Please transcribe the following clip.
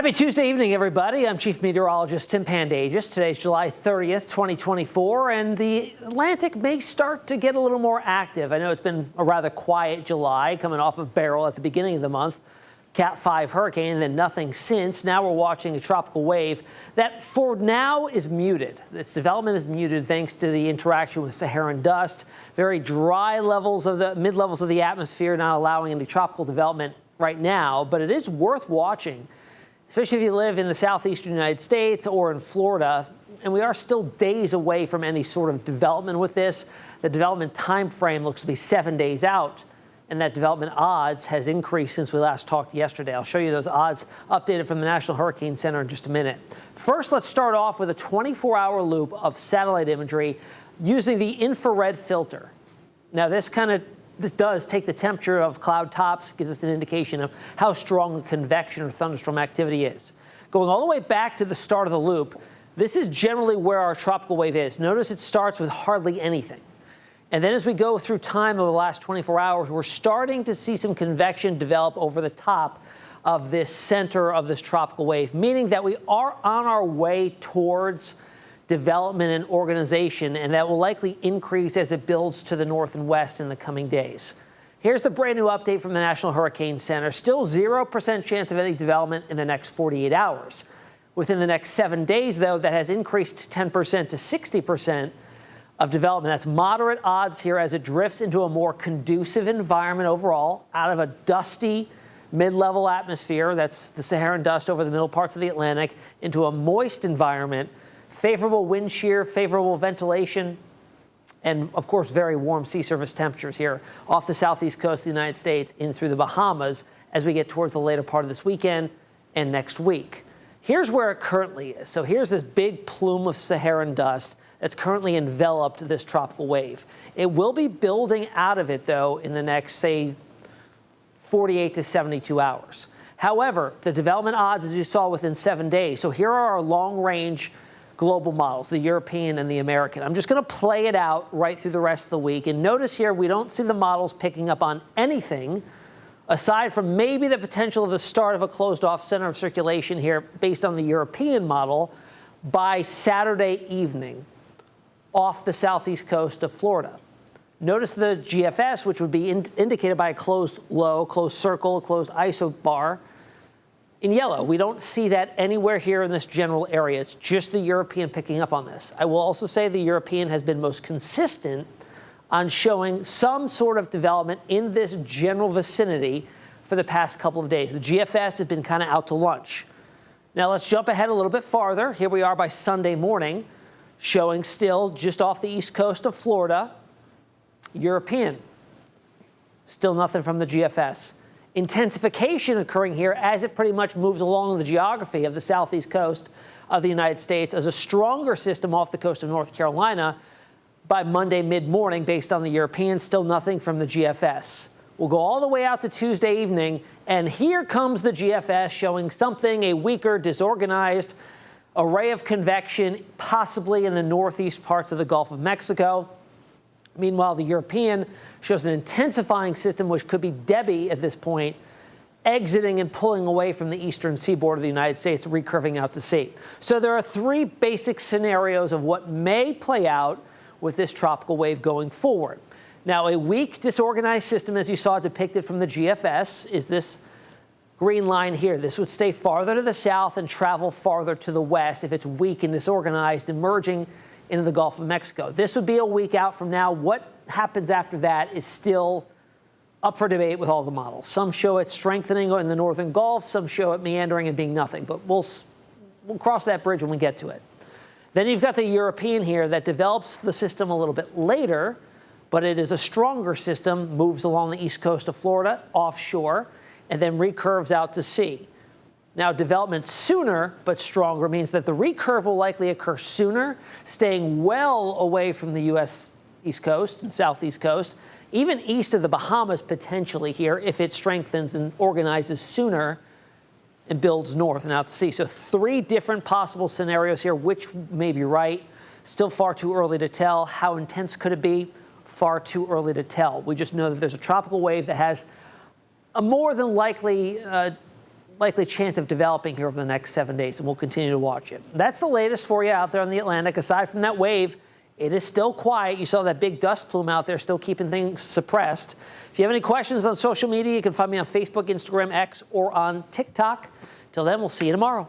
Happy Tuesday evening, everybody. I'm Chief Meteorologist Tim Pandagis. Today's July 30th, 2024, and the Atlantic may start to get a little more active. I know it's been a rather quiet July, coming off of Beryl at the beginning of the month. Cat 5 hurricane, and then nothing since. Now we're watching a tropical wave that for now is muted. Its development is muted thanks to the interaction with Saharan dust. Very dry levels of the mid-levels of the atmosphere, not allowing any tropical development right now, but it is worth watching, especially if you live in the southeastern United States or in Florida. And we are still days away from any sort of development with this. The development time frame looks to be 7 days out. And that development odds has increased since we last talked yesterday. I'll show you those odds updated from the National Hurricane Center in just a minute. First, let's start off with a 24-hour loop of satellite imagery using the infrared filter. Now, this does take the temperature of cloud tops, gives us an indication of how strong the convection or thunderstorm activity is. Going all the way back to the start of the loop, this is generally where our tropical wave is. Notice it starts with hardly anything. And then as we go through time over the last 24 hours, we're starting to see some convection develop over the top of this center of this tropical wave, meaning that we are on our way towards development and organization, and that will likely increase as it builds to the north and west in the coming days. Here's the brand new update from the National Hurricane Center. Still 0% chance of any development in the next 48 hours. Within the next 7 days, though, that has increased 10% to 60% of development. That's moderate odds here as it drifts into a more conducive environment overall, out of a dusty mid-level atmosphere, that's the Saharan dust over the middle parts of the Atlantic, into a moist environment, favorable wind shear, favorable ventilation, and of course very warm sea surface temperatures here off the southeast coast of the United States in through the Bahamas as we get towards the later part of this weekend and next week. Here's where it currently is. So here's this big plume of Saharan dust that's currently enveloped this tropical wave. It will be building out of it, though, in the next, say, 48 to 72 hours. However, the development odds, as you saw, within 7 days. So here are our long-range global models, the European and the American. I'm just going to play it out right through the rest of the week. And notice here, we don't see the models picking up on anything aside from maybe the potential of the start of a closed-off center of circulation here based on the European model by Saturday evening off the southeast coast of Florida. Notice the GFS, which would be indicated by a closed low, closed circle, a closed isobar in yellow. We don't see that anywhere here in this general area. It's just the European picking up on this. I will also say the European has been most consistent on showing some sort of development in this general vicinity for the past couple of days. The GFS has been kind of out to lunch. Now let's jump ahead a little bit farther. Here we are by Sunday morning, showing still just off the east coast of Florida, European. Still nothing from the GFS. Intensification occurring here as it pretty much moves along the geography of the southeast coast of the United States as a stronger system off the coast of North Carolina by Monday mid-morning based on the European. Still nothing from the GFS. We'll go all the way out to Tuesday evening, and here comes the GFS showing something, a weaker, disorganized array of convection, possibly in the northeast parts of the Gulf of Mexico. Meanwhile, the European shows an intensifying system, which could be Debbie at this point, exiting and pulling away from the eastern seaboard of the United States, recurving out to sea. So there are three basic scenarios of what may play out with this tropical wave going forward. Now, a weak, disorganized system, as you saw depicted from the GFS, is this green line here. This would stay farther to the south and travel farther to the west if it's weak and disorganized, emerging into the Gulf of Mexico. This would be a week out from now. What happens after that is still up for debate with all the models. Some show it strengthening in the northern Gulf, some show it meandering and being nothing, but we'll cross that bridge when we get to it. Then you've got the European here that develops the system a little bit later, but it is a stronger system, moves along the east coast of Florida, offshore, and then recurves out to sea. Now, development sooner but stronger means that the recurve will likely occur sooner, staying well away from the U.S. East Coast and Southeast Coast, even east of the Bahamas potentially here if it strengthens and organizes sooner and builds north and out to sea. So three different possible scenarios here, which may be right. Still far too early to tell. How intense could it be? Far too early to tell. We just know that there's a tropical wave that has a more than likely likely chance of developing here over the next 7 days, and we'll continue to watch it. That's the latest for you out there on the Atlantic. Aside from that wave, it is still quiet. You saw that big dust plume out there, still keeping things suppressed. If you have any questions on social media, you can find me on Facebook, Instagram, X, or on TikTok. Till then, we'll see you tomorrow.